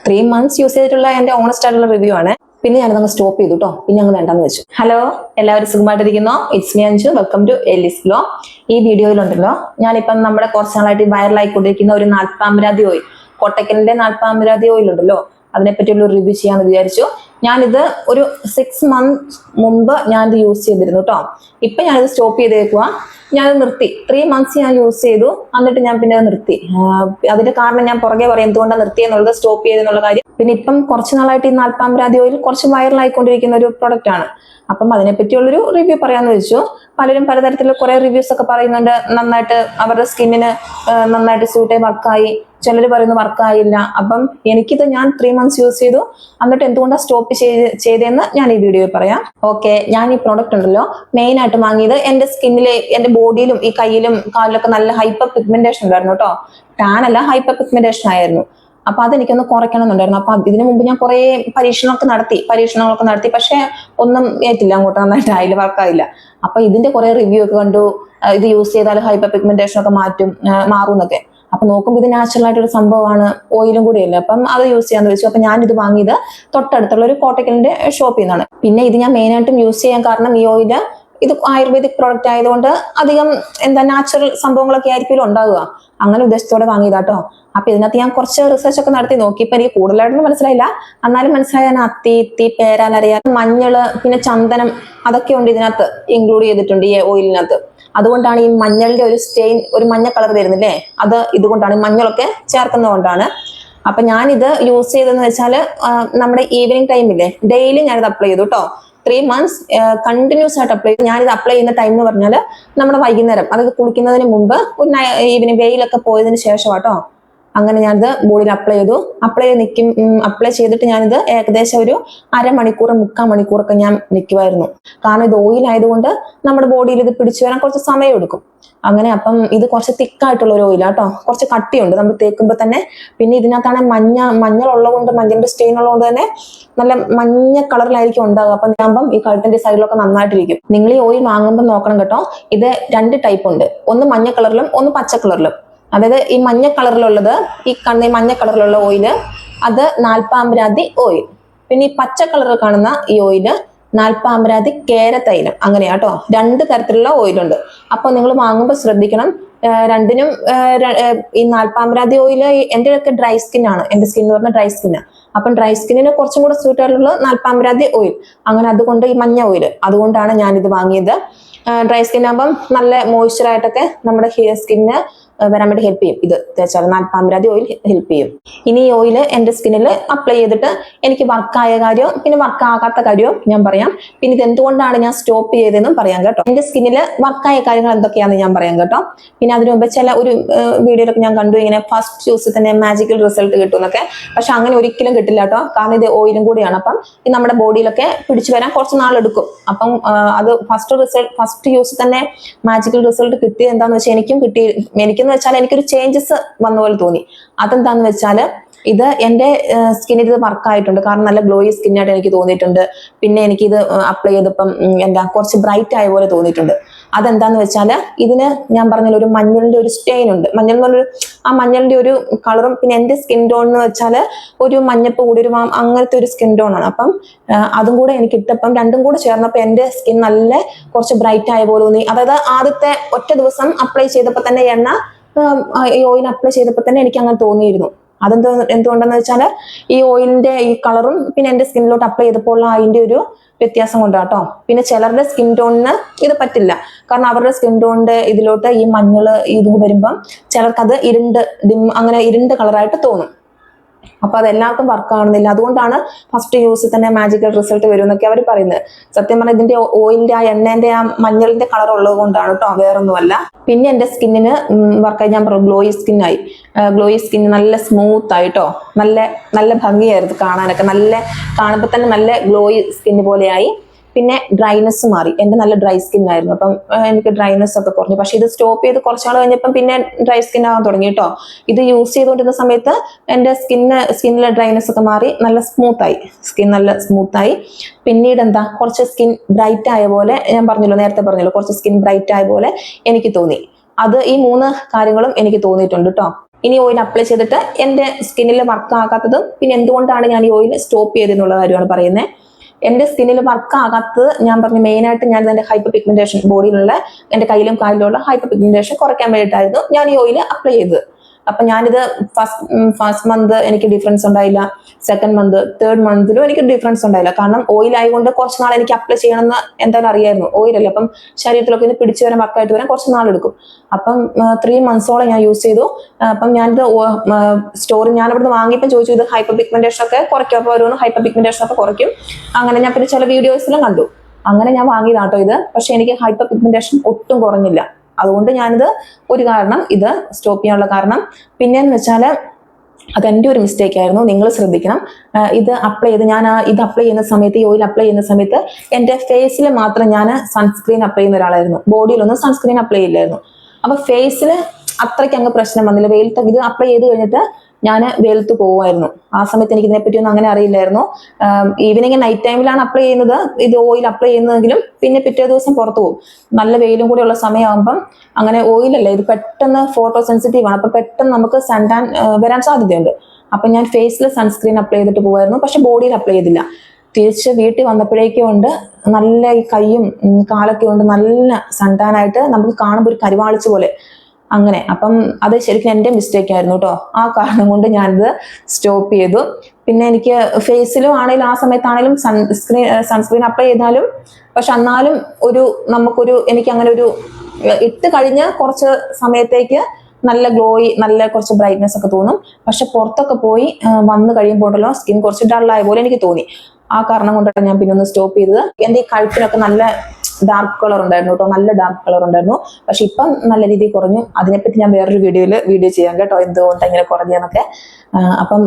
3 months use ചെയ്തിട്ടുള്ള എന്റെ honest ആയിട്ടുള്ള റിവ്യൂ ആണ്. പിന്നെ ഞാനതങ്ങ് സ്റ്റോപ്പ് ചെയ്തു കേട്ടോ. പിന്നെ അങ്ങ് വേണ്ടെന്ന് വെച്ചു. ഹലോ, എല്ലാവരും സുഖമായിട്ടിരിക്കുന്നോ? It's me Anju. Welcome to Elis Glow. ഈ വീഡിയോയിലുണ്ടല്ലോ ഞാനിപ്പം നമ്മുടെ കുറച്ച് നാളായിട്ട് വൈറലായിക്കൊണ്ടിരിക്കുന്ന ഒരു നാൽപ്പാമരാതി ഓയിൽ, കോട്ടക്കലിന്റെ നാൽപ്പാമരാതി ഓയിൽ ഉണ്ടല്ലോ, അതിനെപ്പറ്റിയുള്ള ഒരു റിവ്യൂ ചെയ്യാന്ന് വിചാരിച്ചു. ഞാനിത് ഒരു 6 months മുമ്പ് ഞാനിത് യൂസ് ചെയ്തിരുന്നു കേട്ടോ. ഇപ്പൊ ഞാനിത് സ്റ്റോപ്പ് ചെയ്തേക്കുക. ഞാനത് നിർത്തി. 3 months ഞാൻ യൂസ് ചെയ്തു, എന്നിട്ട് ഞാൻ പിന്നെ നിർത്തി. അതിന്റെ കാരണം ഞാൻ പുറകെ പറയാം എന്തുകൊണ്ടാണ് നിർത്തിയെന്നുള്ളത്, സ്റ്റോപ്പ് ചെയ്തെന്നുള്ള കാര്യം. പിന്നെ ഇപ്പം കുറച്ച് നാളായിട്ട് ഈ നാൽപ്പാമരാതി ഓയിൽ കുറച്ച് വൈറലായിക്കൊണ്ടിരിക്കുന്ന ഒരു പ്രൊഡക്റ്റ് ആണ്. അപ്പം അതിനെപ്പറ്റിയുള്ളൊരു റിവ്യൂ പറയാന്ന് വെച്ചു. പലരും പലതരത്തിലുള്ള കുറെ റിവ്യൂസ് ഒക്കെ പറയുന്നുണ്ട്. നന്നായിട്ട് അവരുടെ സ്കിന്നിന് നന്നായിട്ട് സ്യൂട്ടായി വർക്കായി, ചിലർ പറയുന്നു വർക്കായില്ല. അപ്പം എനിക്കിത് ഞാൻ 3 months യൂസ് ചെയ്തു, എന്നിട്ട് എന്തുകൊണ്ടാണ് സ്റ്റോപ്പ് ചെയ്തതെന്ന് ഞാൻ ഈ വീഡിയോയിൽ പറയാം. ഓക്കെ, ഞാൻ ഈ പ്രോഡക്റ്റ് ഉണ്ടല്ലോ മെയിൻ ആയിട്ട് വാങ്ങിയത് എന്റെ സ്കിന്നിലെ, എന്റെ ബോഡിയിലും ഈ കയ്യിലും കാലിലൊക്കെ നല്ല ഹൈപ്പർ പിഗ്മെന്റേഷൻ ഉണ്ടായിരുന്നു കേട്ടോ. ടാൻ അല്ല, ഹൈപ്പർ പിഗ്മെന്റേഷൻ ആയിരുന്നു. അപ്പൊ അതെനിക്കൊന്ന് കുറയ്ക്കണം എന്നുണ്ടായിരുന്നു. അപ്പൊ ഇതിനു മുമ്പ് ഞാൻ കുറെ പരീക്ഷണങ്ങളൊക്കെ നടത്തി, പക്ഷെ ഒന്നും ഏറ്റില്ല, അങ്ങോട്ട് നന്നായിട്ട് ആയില്ല, വർക്കായില്ല. അപ്പൊ ഇതിന്റെ കുറെ റിവ്യൂ ഒക്കെ കണ്ടു. ഇത് യൂസ് ചെയ്താൽ ഹൈപ്പർ പിഗ്മെന്റേഷൻ ഒക്കെ മാറും എന്നൊക്കെ. അപ്പൊ നോക്കുമ്പോൾ ഇത് നാച്ചുറൽ ആയിട്ടൊരു സംഭവമാണ്, ഓയിലും കൂടിയല്ലേ. അപ്പം അത് യൂസ് ചെയ്യാന്ന് വെച്ചു. അപ്പൊ ഞാൻ ഇത് വാങ്ങിയത് തൊട്ടടുത്തുള്ള ഒരു കോട്ടക്കലിന്റെ ഷോപ്പിൽ നിന്നാണ്. പിന്നെ ഇത് ഞാൻ മെയിൻ ആയിട്ടും യൂസ് ചെയ്യാൻ കാരണം, ഈ ഓയില് ഇത് ആയുർവേദിക് പ്രോഡക്റ്റ് ആയതുകൊണ്ട് അധികം നാച്ചുറൽ സംഭവങ്ങളൊക്കെ ആയിരിക്കും ഉണ്ടാവുക. അങ്ങനെ ഉദ്ദേശത്തോടെ വാങ്ങിയതാട്ടോ. അപ്പൊ ഇതിനകത്ത് ഞാൻ കുറച്ച് റിസർച്ച് ഒക്കെ നടത്തി നോക്കി. ഇപ്പൊ എനിക്ക് കൂടുതലായിട്ടൊന്നും മനസ്സിലായില്ല, എന്നാലും മനസ്സിലായാൽ അത്തി, ഇത്തി, പേരാലറിയ, മഞ്ഞള്, പിന്നെ ചന്ദനം, അതൊക്കെ ഉണ്ട് ഇതിനകത്ത് ഇൻക്ലൂഡ് ചെയ്തിട്ടുണ്ട് ഈ ഓയിലിനകത്ത്. അതുകൊണ്ടാണ് ഈ മഞ്ഞളിന്റെ ഒരു സ്റ്റെയിൻ, ഒരു മഞ്ഞ കളർ വരുന്നില്ലേ, അത് ഇതുകൊണ്ടാണ്, മഞ്ഞളൊക്കെ ചേർക്കുന്നതുകൊണ്ടാണ്. അപ്പൊ ഞാനിത് യൂസ് ചെയ്തതെന്ന് വെച്ചാല് നമ്മുടെ ഈവനിങ് ടൈമില്ലേ, ഡെയിലി ഞാനിത് അപ്ലൈ ചെയ്തു കേട്ടോ. 3 months കണ്ടിന്യൂസ് ആയിട്ട് അപ്ലൈ ചെയ്തു. ഞാനിത് അപ്ലൈ ചെയ്യുന്ന ടൈം എന്ന് പറഞ്ഞാൽ നമ്മുടെ വൈകുന്നേരം, അതായത് കുളിക്കുന്നതിന് മുമ്പ്, ഒരു ഈവനിങ് വെയിലൊക്കെ പോയതിന് ശേഷം കേട്ടോ. അങ്ങനെ ഞാനിത് ബോഡിയിൽ അപ്ലൈ ചെയ്തിട്ട് ഞാനിത് ഏകദേശം ഒരു അരമണിക്കൂർ, 3/4 മണിക്കൂറൊക്കെ ഞാൻ നിൽക്കുമായിരുന്നു. കാരണം ഇത് ഓയിൽ ആയതുകൊണ്ട് നമ്മുടെ ബോഡിയിൽ ഇത് പിടിച്ചു വരാൻ കുറച്ച് സമയം എടുക്കും. അങ്ങനെ അപ്പം ഇത് കുറച്ച് തിക്കായിട്ടുള്ള ഒരു ഓയിലാട്ടോ, കുറച്ച് കട്ടിയുണ്ട് നമ്മൾ തേക്കുമ്പോൾ തന്നെ. പിന്നെ ഇതിനകത്താണ് മഞ്ഞളുള്ളതുകൊണ്ട്, മഞ്ഞളിന്റെ സ്റ്റെയിൻ ഉള്ളതുകൊണ്ട് തന്നെ നല്ല മഞ്ഞ കളറിലായിരിക്കും ഉണ്ടാകുക. അപ്പം ഞാമ്പം ഈ കഴുത്തിന്റെ സൈഡിലൊക്കെ നന്നായിട്ടിരിക്കും. നിങ്ങൾ ഈ ഓയിൽ വാങ്ങുമ്പോൾ നോക്കണം കേട്ടോ, ഇത് 2 ടൈപ്പ് ഉണ്ട്. ഒന്ന് മഞ്ഞ കളറിലും ഒന്ന് പച്ച കളറിലും. അതായത് ഈ മഞ്ഞ കളറിലുള്ളത്, ഈ മഞ്ഞ കളറിലുള്ള ഓയില്, അത് നാൽപ്പാമരാതി ഓയിൽ. പിന്നെ ഈ പച്ച കളറിൽ കാണുന്ന ഈ ഓയില് നാൽപ്പാമരാതി കേരതൈലം. അങ്ങനെയാട്ടോ, 2 തരത്തിലുള്ള ഓയിലുണ്ട്. അപ്പൊ നിങ്ങൾ വാങ്ങുമ്പോൾ ശ്രദ്ധിക്കണം. രണ്ടിനും ഈ നാൽപ്പാമരാതി ഓയില്, എൻ്റെ ഒക്കെ ഡ്രൈ സ്കിൻ ആണ്. എൻ്റെ സ്കിൻ എന്ന് പറഞ്ഞാൽ ഡ്രൈ സ്കിന്നാണ്. അപ്പം ഡ്രൈ സ്കിന്നിന് കുറച്ചും കൂടെ സ്യൂട്ട് ആയിട്ടുള്ള നാൽപ്പാമരാതി ഓയിൽ. അങ്ങനെ അതുകൊണ്ട് ഈ മഞ്ഞ ഓയിൽ, അതുകൊണ്ടാണ് ഞാനിത് വാങ്ങിയത്. ഡ്രൈ സ്കിൻ ആകുമ്പം നല്ല മോയ്സ്ചർ ആയിട്ടൊക്കെ നമ്മുടെ സ്കിന്നിന് വരാൻ വേണ്ടി ഹെൽപ്പ് ചെയ്യും. ഇത് തേച്ചാൽ നാൽപ്പാമരാതി ഓയിൽ ഹെൽപ്പ് ചെയ്യും. ഇനി ഈ ഓയിൽ എൻ്റെ സ്കിന്നിൽ അപ്ലൈ ചെയ്തിട്ട് എനിക്ക് വർക്കായ കാര്യവും പിന്നെ വർക്കാകാത്ത കാര്യവും ഞാൻ പറയാം. പിന്നെ ഇത് എന്തുകൊണ്ടാണ് ഞാൻ സ്റ്റോപ്പ് ചെയ്തതെന്നും പറയാം കേട്ടോ. എൻ്റെ സ്കിന്നിൽ വർക്കായ കാര്യങ്ങൾ എന്തൊക്കെയാണെന്ന് ഞാൻ പറയാം കേട്ടോ. പിന്നെ അതിനു മുമ്പ് ചില ഒരു വീഡിയോയിലൊക്കെ ഞാൻ കണ്ടു, ഇങ്ങനെ ഫസ്റ്റ് യൂസിൽ തന്നെ മാജിക്കൽ റിസൾട്ട് കിട്ടും എന്നൊക്കെ. പക്ഷെ അങ്ങനെ ഒരിക്കലും കിട്ടില്ല കേട്ടോ. കാരണം ഇത് ഓയിലും കൂടിയാണ്. അപ്പം ഈ നമ്മുടെ ബോഡിയിലൊക്കെ പിടിച്ചു വരാൻ കുറച്ച് നാളെടുക്കും. അപ്പം അത് ഫസ്റ്റ് യൂസിൽ തന്നെ മാജിക്കൽ റിസൾട്ട് കിട്ടിയത് എന്താന്ന് വെച്ചാൽ എനിക്കെന്ന് വെച്ചാൽ എനിക്കൊരു ചേഞ്ചസ് വന്ന പോലെ തോന്നി. അതെന്താന്ന് വെച്ചാൽ ഇത് എൻ്റെ സ്കിന്നിൽ ഇത് വർക്കായിട്ടുണ്ട്. കാരണം നല്ല ഗ്ലോയി സ്കിന്നായിട്ട് എനിക്ക് തോന്നിയിട്ടുണ്ട്. പിന്നെ എനിക്കിത് അപ്ലൈ ചെയ്തപ്പം കുറച്ച് ബ്രൈറ്റ് ആയ പോലെ തോന്നിയിട്ടുണ്ട്. അതെന്താന്ന് വെച്ചാൽ ഇതിന് ഞാൻ പറഞ്ഞ ഒരു മഞ്ഞളിന്റെ ഒരു സ്റ്റെയിൻ ഉണ്ട്. മഞ്ഞൾ എന്ന് പറഞ്ഞൊരു മഞ്ഞളിന്റെ ഒരു കളറും, പിന്നെ എൻ്റെ സ്കിൻ ടോൺ എന്ന് വെച്ചാൽ ഒരു മഞ്ഞപ്പ് കൂടി, ഒരു അങ്ങനത്തെ ഒരു സ്കിൻ ടോൺ ആണ്. അപ്പം അതും കൂടെ എനിക്ക് ഇട്ടപ്പം, രണ്ടും കൂടെ ചേർന്നപ്പോൾ എൻ്റെ സ്കിൻ നല്ല കുറച്ച് ബ്രൈറ്റ് ആയ പോലെ തോന്നി. അതായത് ആദ്യത്തെ ഒറ്റ ദിവസം അപ്ലൈ ചെയ്തപ്പോൾ തന്നെ, ഈ ഓയിൽ അപ്ലൈ ചെയ്തപ്പോൾ തന്നെ എനിക്ക് അങ്ങനെ തോന്നിയിരുന്നു. എന്തുകൊണ്ടെന്ന് വെച്ചാൽ ഈ ഓയിലിന്റെ ഈ കളറും പിന്നെ എൻ്റെ സ്കിന്നിലോട്ട് അപ്ലൈ ചെയ്തപ്പോൾ അതിന്റെ ഒരു വ്യത്യാസം കൊണ്ടാട്ടോ. പിന്നെ ചിലരുടെ സ്കിൻ ടോണിന് ഇത് പറ്റില്ല. കാരണം അവരുടെ സ്കിൻ ടോണിന്റെ ഇതിലോട്ട് ഈ മഞ്ഞള് ഇത് വരുമ്പം ചിലർക്കത് അങ്ങനെ ഇരുണ്ട കളറായിട്ട് തോന്നും. അപ്പൊ അതെല്ലാവർക്കും വർക്ക് ആവുന്നില്ല. അതുകൊണ്ടാണ് ഫസ്റ്റ് യൂസിൽ തന്നെ മാജിക്കൽ റിസൾട്ട് വരും എന്നൊക്കെ അവർ പറയുന്നത്. സത്യം പറഞ്ഞാൽ ഇതിന്റെ ഓയിലിന്റെ ആ എണ്ണേന്റെ ആ മഞ്ഞളിന്റെ കളർ ഉള്ളത് കൊണ്ടാണ് കേട്ടോ, വേറൊന്നുമല്ല. പിന്നെ എൻ്റെ സ്കിന്നിന് വർക്കായി, ഞാൻ പറഞ്ഞു ഗ്ലോയി സ്കിന്നായി. ഗ്ലോയി സ്കിൻ നല്ല സ്മൂത്ത് ആയിട്ടോ, നല്ല ഭംഗിയായിരുന്നു കാണാനൊക്കെ. കാണുമ്പോൾ തന്നെ നല്ല ഗ്ലോയി സ്കിൻ പോലെയായി. പിന്നെ ഡ്രൈനെസ് മാറി. എൻ്റെ നല്ല ഡ്രൈ സ്കിൻ ആയിരുന്നു. അപ്പം എനിക്ക് ഡ്രൈനെസ് ഒക്കെ കുറഞ്ഞു. പക്ഷെ ഇത് സ്റ്റോപ്പ് ചെയ്ത് കുറച്ചാൾ കഴിഞ്ഞപ്പം പിന്നെ ഡ്രൈ സ്കിൻ ആകാൻ തുടങ്ങി കേട്ടോ. ഇത് യൂസ് ചെയ്തുകൊണ്ടിരുന്ന സമയത്ത് എൻ്റെ സ്കിന്നിലെ ഡ്രൈനെസ് ഒക്കെ മാറി, നല്ല സ്മൂത്തായി. പിന്നീട് കുറച്ച് സ്കിൻ ബ്രൈറ്റ് ആയ പോലെ, നേരത്തെ പറഞ്ഞല്ലോ, കുറച്ച് സ്കിൻ ബ്രൈറ്റ് ആയ പോലെ എനിക്ക് തോന്നി. ഈ 3 കാര്യങ്ങളും എനിക്ക് തോന്നിയിട്ടുണ്ട് കേട്ടോ. ഇനി ഓയിൽ അപ്ലൈ ചെയ്തിട്ട് എൻ്റെ സ്കിന്നിൽ വർക്ക് ആകാത്തതും പിന്നെ എന്തുകൊണ്ടാണ് ഞാൻ ഈ ഓയിൽ സ്റ്റോപ്പ് ചെയ്തെന്നുള്ള കാര്യമാണ് പറയുന്നത്. എൻ്റെ സ്കിന്നിൽ വർക്ക് ആകാത്തത് ഞാൻ പറഞ്ഞു മെയിനായിട്ട് ഞാൻ എൻ്റെ ഹൈപ്പർ പിഗ്മെന്റേഷൻ ബോഡിയിലുള്ള എൻ്റെ കയ്യിലും കാലിലുള്ള ഹൈപ്പർ പിഗ്മെന്റേഷൻ കുറയ്ക്കാൻ വേണ്ടിയിട്ടായിരുന്നു ഞാൻ ഈ ഓയിൽ അപ്ലൈ ചെയ്തത്. അപ്പൊ ഞാനിത് ഫസ്റ്റ് മന്ത് എനിക്ക് ഡിഫറൻസ് ഉണ്ടായില്ല, സെക്കൻഡ് മന്ത്, തേർഡ് മന്തിലും എനിക്ക് ഡിഫറൻസ് ഉണ്ടായില്ല. കാരണം ഓയിൽ ആയതുകൊണ്ട് കുറച്ച് നാൾ എനിക്ക് അപ്ലൈ ചെയ്യണമെന്ന് എന്തായാലും അറിയായിരുന്നു. ഓയിലല്ലേ, അപ്പം ശരീരത്തിലൊക്കെ ഇത് പിടിച്ചു വരാൻ വർക്കായിട്ട് വരാൻ കുറച്ച് നാളെടുക്കും. അപ്പം 3 മന്ത്സോളം ഞാൻ യൂസ് ചെയ്തു. അപ്പം ഞാനിത് സ്റ്റോറി ഞാൻ ഇവിടുന്ന് വാങ്ങിയപ്പോൾ ചോദിച്ചു ഇത് ഹൈപ്പർ പിഗ്മെന്റേഷൻ ഒക്കെ കുറയ്ക്കും, അപ്പോൾ ഓരോന്ന് ഹൈപ്പർ പിഗ്മെന്റേഷൻ ഒക്കെ കുറയ്ക്കും. അങ്ങനെ ഞാൻ പിന്നെ ചില വീഡിയോസിലും കണ്ടു, അങ്ങനെ ഞാൻ വാങ്ങിയതാട്ടോ ഇത്. പക്ഷെ എനിക്ക് ഹൈപ്പർ പിഗ്മെന്റേഷൻ ഒട്ടും കുറഞ്ഞില്ല. അതുകൊണ്ട് ഞാനിത് ഒരു കാരണം ഇത് സ്റ്റോപ്പ് ചെയ്യാനുള്ള കാരണം. പിന്നെയെന്ന് വെച്ചാൽ അതെൻ്റെ ഒരു മിസ്റ്റേക്ക് ആയിരുന്നു, നിങ്ങൾ ശ്രദ്ധിക്കണം. ഇത് അപ്ലൈ ചെയ്ത് ഞാൻ ഇത് അപ്ലൈ ചെയ്യുന്ന സമയത്ത്, ഈ ഓയിൽ അപ്ലൈ ചെയ്യുന്ന സമയത്ത് എൻ്റെ ഫേസിൽ മാത്രം ഞാൻ സൺസ്ക്രീൻ അപ്ലൈ ചെയ്യുന്ന ഒരാളായിരുന്നു. ബോഡിയിലൊന്നും സൺസ്ക്രീൻ അപ്ലൈ ചെയ്യില്ലായിരുന്നു. അപ്പൊ ഫേസിൽ അത്രയ്ക്ക് അങ്ങ് പ്രശ്നം വന്നില്ല. വെയിലത്ത് ഇത് അപ്ലൈ ചെയ്ത് കഴിഞ്ഞിട്ട് ഞാൻ വെയിലത്ത് പോവായിരുന്നു. ആ സമയത്ത് എനിക്ക് ഇതിനെപ്പറ്റി ഒന്നും അങ്ങനെ അറിയില്ലായിരുന്നു. ഈവനിങ് നൈറ്റ് ടൈമിലാണ് അപ്ലൈ ചെയ്യുന്നത്, ഇത് ഓയിൽ അപ്ലൈ ചെയ്യുന്നതെങ്കിലും പിന്നെ പിറ്റേ ദിവസം പുറത്തു പോകും. നല്ല വെയിലും കൂടെ ഉള്ള സമയമാകുമ്പം അങ്ങനെ ഓയിലല്ലേ ഇത് പെട്ടെന്ന് ഫോട്ടോ സെൻസിറ്റീവ് ആണ്, അപ്പൊ പെട്ടെന്ന് നമുക്ക് സൺടാൻ വരാൻ സാധ്യതയുണ്ട്. അപ്പൊ ഞാൻ ഫേസിൽ സൺസ്ക്രീൻ അപ്ലൈ ചെയ്തിട്ട് പോവായിരുന്നു, പക്ഷെ ബോഡിയിൽ അപ്ലൈ ചെയ്തില്ല. തിരിച്ച് വീട്ടിൽ വന്നപ്പോഴേക്കും ഉണ്ട് നല്ല ഈ കൈയും കാലൊക്കെ ഉണ്ട് നല്ല സൺടാനായിട്ട് നമുക്ക് കാണുമ്പോൾ ഒരു കരിവാളിച്ച് പോലെ അങ്ങനെ. അപ്പം അത് ശരിക്കും എൻ്റെ മിസ്റ്റേക്ക് ആയിരുന്നു കേട്ടോ. ആ കാരണം കൊണ്ട് ഞാനിത് സ്റ്റോപ്പ് ചെയ്തു. പിന്നെ എനിക്ക് ഫേസിലും ആണെങ്കിലും ആ സമയത്താണെങ്കിലും സൺസ്ക്രീൻ അപ്ലൈ ചെയ്താലും, പക്ഷെ എന്നാലും എനിക്ക് അങ്ങനെ ഒരു ഇട്ട് കഴിഞ്ഞ് കുറച്ച് സമയത്തേക്ക് നല്ല ഗ്ലോയി, നല്ല കുറച്ച് ബ്രൈറ്റ്നെസ് ഒക്കെ തോന്നും. പക്ഷെ പുറത്തൊക്കെ പോയി വന്ന് കഴിയുമ്പോഴല്ലോ സ്കിൻ കുറച്ച് ഡള്ളായ പോലെ എനിക്ക് തോന്നി. ആ കാരണം കൊണ്ടാണ് ഞാൻ പിന്നെ ഒന്ന് സ്റ്റോപ്പ് ചെയ്തത്. എൻ്റെ ഈ കഴുത്തിനൊക്കെ നല്ല ഡാർക്ക് കളർ ഉണ്ടായിരുന്നു കേട്ടോ, നല്ല ഡാർക്ക് കളർ ഉണ്ടായിരുന്നു. പക്ഷെ ഇപ്പം നല്ല രീതിയിൽ കുറഞ്ഞു. അതിനെപ്പറ്റി ഞാൻ വേറൊരു വീഡിയോ ചെയ്യാം കേട്ടോ, എന്തുകൊണ്ട് ഇങ്ങനെ കുറഞ്ഞെന്നൊക്കെ. അപ്പം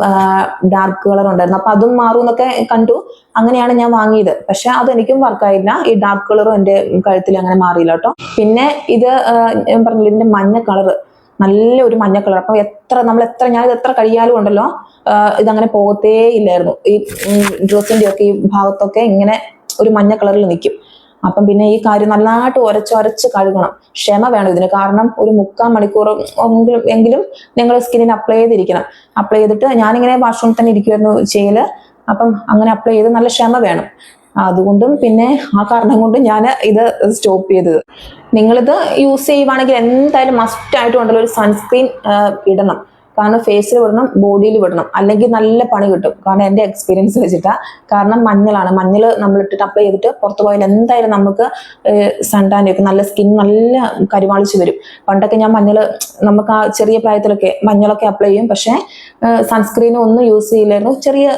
ഡാർക്ക് കളർ ഉണ്ടായിരുന്നു, അപ്പൊ അതും മാറും എന്നൊക്കെ കണ്ടു. അങ്ങനെയാണ് ഞാൻ വാങ്ങിയത്. പക്ഷെ അതെനിക്കും വർക്കായില്ല. ഈ ഡാർക്ക് കളറും എൻ്റെ കഴുത്തിൽ അങ്ങനെ മാറിയില്ല കേട്ടോ. പിന്നെ ഇത് ഞാൻ പറഞ്ഞില്ല, ഇതിന്റെ മഞ്ഞ കളർ, നല്ല ഒരു മഞ്ഞ കളർ. അപ്പൊ ഞാനിത് എത്ര കഴിയാലും ഉണ്ടല്ലോ ഇതങ്ങനെ പോകത്തേ ഇല്ലായിരുന്നു. ഈ ഡ്രസ്സിന്റെ ഒക്കെ ഈ ഭാഗത്തൊക്കെ ഇങ്ങനെ ഒരു മഞ്ഞ കളറിൽ നിൽക്കും. അപ്പം പിന്നെ ഈ കാര്യം നല്ലതായിട്ട് ഉരച്ച് കഴുകണം. ക്ഷമ വേണം ഇതിന്. കാരണം ഒരു 3/4 മണിക്കൂർ എങ്കിലും നിങ്ങൾ സ്കിന്നിന് അപ്ലൈ ചെയ്തിരിക്കണം. അപ്ലൈ ചെയ്തിട്ട് ഞാനിങ്ങനെ വാഷ്റൂമിൽ തന്നെ ഇരിക്കുമായിരുന്നു ചെയ്യല്. അപ്പം അങ്ങനെ അപ്ലൈ ചെയ്ത് നല്ല ക്ഷമ വേണം. അതുകൊണ്ടും പിന്നെ ആ കാരണം കൊണ്ട് ഞാൻ ഇത് സ്റ്റോപ്പ് ചെയ്തത്. നിങ്ങളിത് യൂസ് ചെയ്യുവാണെങ്കിൽ എന്തായാലും മസ്റ്റ് ആയിട്ടും ഉണ്ടല്ലോ ഒരു സൺസ്ക്രീൻ ഇടണം. കാരണം ഫേസിൽ വിടണം, ബോഡിയിൽ വിടണം, അല്ലെങ്കിൽ നല്ല പണി കിട്ടും. കാരണം എൻ്റെ എക്സ്പീരിയൻസ് വെച്ചിട്ടാ. കാരണം മഞ്ഞൾ നമ്മൾ ഇട്ടിട്ട് അപ്ലൈ ചെയ്തിട്ട് പുറത്തു പോയാൽ എന്തായാലും നമുക്ക് സൺടാനൊക്കെ നല്ല സ്കിൻ നല്ല കരിവാളിച്ച് വരും. പണ്ടൊക്കെ ഞാൻ നമുക്ക് ആ ചെറിയ പ്രായത്തിലൊക്കെ മഞ്ഞളൊക്കെ അപ്ലൈ ചെയ്യും, പക്ഷെ സൺസ്ക്രീനും ഒന്നും യൂസ് ചെയ്യില്ലായിരുന്നു. ചെറിയ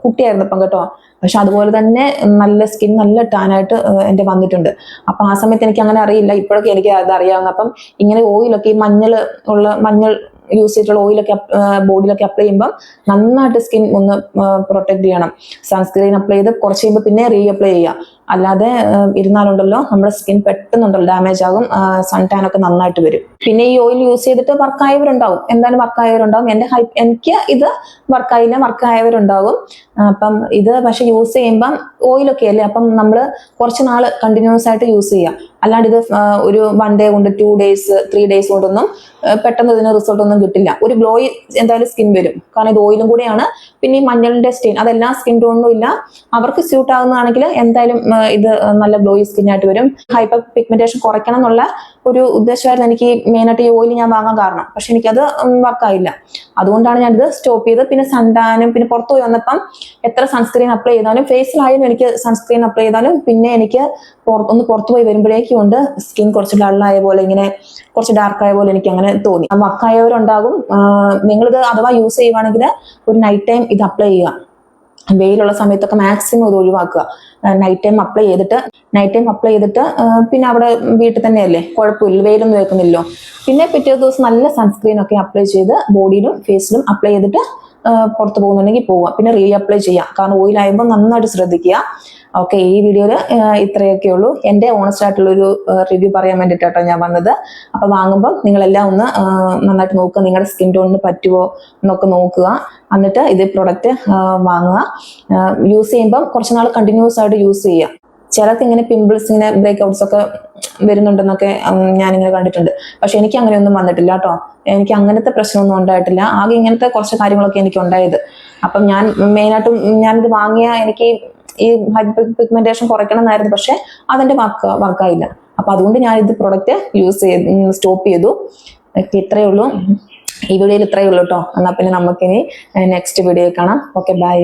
കുട്ടിയായിരുന്നു ഇപ്പം കേട്ടോ. പക്ഷെ അതുപോലെ തന്നെ നല്ല സ്കിൻ നല്ല ടാനായിട്ട് എൻ്റെ വന്നിട്ടുണ്ട്. അപ്പൊ ആ സമയത്ത് എനിക്ക് അങ്ങനെ അറിയില്ല, ഇപ്പോഴൊക്കെ എനിക്ക് അത് അറിയാവുന്ന. അപ്പം ഇങ്ങനെ ഓയിലൊക്കെ ഈ മഞ്ഞൾ യൂസ് ചെയ്തിട്ടുള്ള ഓയിലൊക്കെ ബോഡിയിലൊക്കെ അപ്ലൈ ചെയ്യുമ്പോൾ നന്നായിട്ട് സ്കിൻ ഒന്ന് പ്രൊട്ടക്ട് ചെയ്യണം. സൺസ്ക്രീൻ അപ്ലൈ ചെയ്ത് കുറച്ച് കഴിയുമ്പോൾ പിന്നെ റീഅപ്ലൈ ചെയ്യുക. അല്ലാതെ ഇരുന്നാലുണ്ടല്ലോ നമ്മുടെ സ്കിൻ പെട്ടെന്നുണ്ടല്ലോ ഡാമേജ് ആകും, സൺടാൻ ഒക്കെ നന്നായിട്ട് വരും. പിന്നെ ഈ ഓയിൽ യൂസ് ചെയ്തിട്ട് വർക്കായവരുണ്ടാവും, എന്തായാലും വർക്കായവരുണ്ടാവും. എനിക്ക് ഇത് വർക്കായവരുണ്ടാവും. അപ്പം ഇത് പക്ഷെ യൂസ് ചെയ്യുമ്പം ഓയിലൊക്കെ അല്ലേ, അപ്പം നമ്മൾ കുറച്ച് നാൾ കണ്ടിന്യൂസ് ആയിട്ട് യൂസ് ചെയ്യാം. അല്ലാണ്ട് ഇത് ഒരു 1 ഡേ കൊണ്ട് 2 ഡേയ്സ് 3 ഡേയ്സ് കൊണ്ടൊന്നും പെട്ടെന്ന് ഇതിന് റിസൾട്ട് ഒന്നും കിട്ടില്ല. ഒരു ഗ്ലോയി എന്തായാലും സ്കിൻ വരും, കാരണം ഇത് ഓയിലും കൂടിയാണ്. പിന്നെ ഈ മഞ്ഞളിന്റെ സ്റ്റെയിൻ അതെല്ലാ സ്കിൻ ടോണിനും ഇല്ല. അവർക്ക് സ്യൂട്ട് ആകുന്നതാണെങ്കിൽ എന്തായാലും ഇത് നല്ല ഗ്ലോയി സ്കിൻ ആയിട്ട് വരും. ഹൈപ്പർ പിഗ്മെന്റേഷൻ കുറയ്ക്കണം എന്നുള്ള ഒരു ഉദ്ദേശമായിരുന്നു എനിക്ക് മെയിനായിട്ട് ഈ ഓയിൽ ഞാൻ വാങ്ങാൻ കാരണം. പക്ഷെ എനിക്കത് വർക്കായില്ല. അതുകൊണ്ടാണ് ഞാനിത് സ്റ്റോപ്പ് ചെയ്ത്. പിന്നെ സൺടാനും പിന്നെ പുറത്തു പോയി വന്നപ്പം എത്ര സൺസ്ക്രീൻ അപ്ലൈ ചെയ്താലും ഫേസിലായാലും എനിക്ക് സൺസ്ക്രീൻ അപ്ലൈ ചെയ്താലും പിന്നെ എനിക്ക് പുറത്തു പോയി വരുമ്പോഴേക്കും ഉണ്ട് സ്കിൻ കുറച്ച് ഡള്ളായ പോലെ, ഇങ്ങനെ കുറച്ച് ഡാർക്ക് ആയ പോലെ എനിക്ക് അങ്ങനെ തോന്നി. വർക്കായവരുണ്ടാകും. നിങ്ങളിത് അഥവാ യൂസ് ചെയ്യുവാണെങ്കിൽ ഒരു നൈറ്റ് ടൈം ഇത് അപ്ലൈ ചെയ്യുക. വെയിലുള്ള സമയത്തൊക്കെ മാക്സിമം ഇത് ഒഴിവാക്കുക. നൈറ്റ് ടൈം അപ്ലൈ ചെയ്തിട്ട് പിന്നെ അവിടെ വീട്ടിൽ തന്നെയല്ലേ, കുഴപ്പമില്ല, വെയിലൊന്നും വെക്കുന്നില്ലോ. പിന്നെ പിറ്റേ ദിവസം നല്ല സൺസ്ക്രീൻ ഒക്കെ അപ്ലൈ ചെയ്ത് ബോഡിയിലും ഫേസിലും അപ്ലൈ ചെയ്തിട്ട് പുറത്ത് പോകുന്നുണ്ടെങ്കിൽ പോവുക. പിന്നെ റീഅപ്ലൈ ചെയ്യാം. കാരണം ഓയിലായുമ്പോൾ നന്നായിട്ട് ശ്രദ്ധിക്കുക. ഓക്കെ, ഈ വീഡിയോയിൽ ഇത്രയൊക്കെ ഉള്ളൂ. എൻ്റെ ഓണസ്റ്റ് ആയിട്ടുള്ളൊരു റിവ്യൂ പറയാൻ വേണ്ടിയിട്ടാട്ടോ ഞാൻ വന്നത്. അപ്പോൾ വാങ്ങുമ്പോൾ നിങ്ങളെല്ലാം ഒന്ന് നന്നായിട്ട് നോക്കുക, നിങ്ങളുടെ സ്കിൻ ടോണിന് പറ്റുമോ എന്നൊക്കെ നോക്കുക. എന്നിട്ട് ഇത് പ്രൊഡക്റ്റ് വാങ്ങുക. യൂസ് ചെയ്യുമ്പം കുറച്ച് നാൾ കണ്ടിന്യൂസ് ആയിട്ട് യൂസ് ചെയ്യുക. ചിലർക്ക് ഇങ്ങനെ പിമ്പിൾസ് ഇങ്ങനെ ബ്രേക്ക് ഔട്ട്സ് ഒക്കെ വരുന്നുണ്ടെന്നൊക്കെ ഞാനിങ്ങനെ കണ്ടിട്ടുണ്ട്. പക്ഷെ എനിക്ക് അങ്ങനെയൊന്നും വന്നിട്ടില്ല കേട്ടോ. എനിക്ക് അങ്ങനത്തെ പ്രശ്നമൊന്നും ഉണ്ടായിട്ടില്ല. ആകെ ഇങ്ങനത്തെ കുറച്ച് കാര്യങ്ങളൊക്കെ എനിക്ക് ഉണ്ടായത്. അപ്പം ഞാൻ മെയിനായിട്ടും ഞാനിത് വാങ്ങിയ എനിക്ക് ഈ ഹൈപ്പർ പിഗ്മെന്റേഷൻ കുറയ്ക്കണം എന്നായിരുന്നു. പക്ഷെ അതിന്റെ വർക്കായില്ല. അപ്പൊ അതുകൊണ്ട് ഞാൻ ഇത് പ്രൊഡക്റ്റ് സ്റ്റോപ്പ് ചെയ്തു. ഇത്രയേ ഉള്ളൂ. ഈ വീഡിയോയിൽ ഇത്രയേ ഉള്ളൂ കേട്ടോ. എന്നാൽ പിന്നെ നമുക്കിനി നെക്സ്റ്റ് വീഡിയോ കാണാം. Okay, by.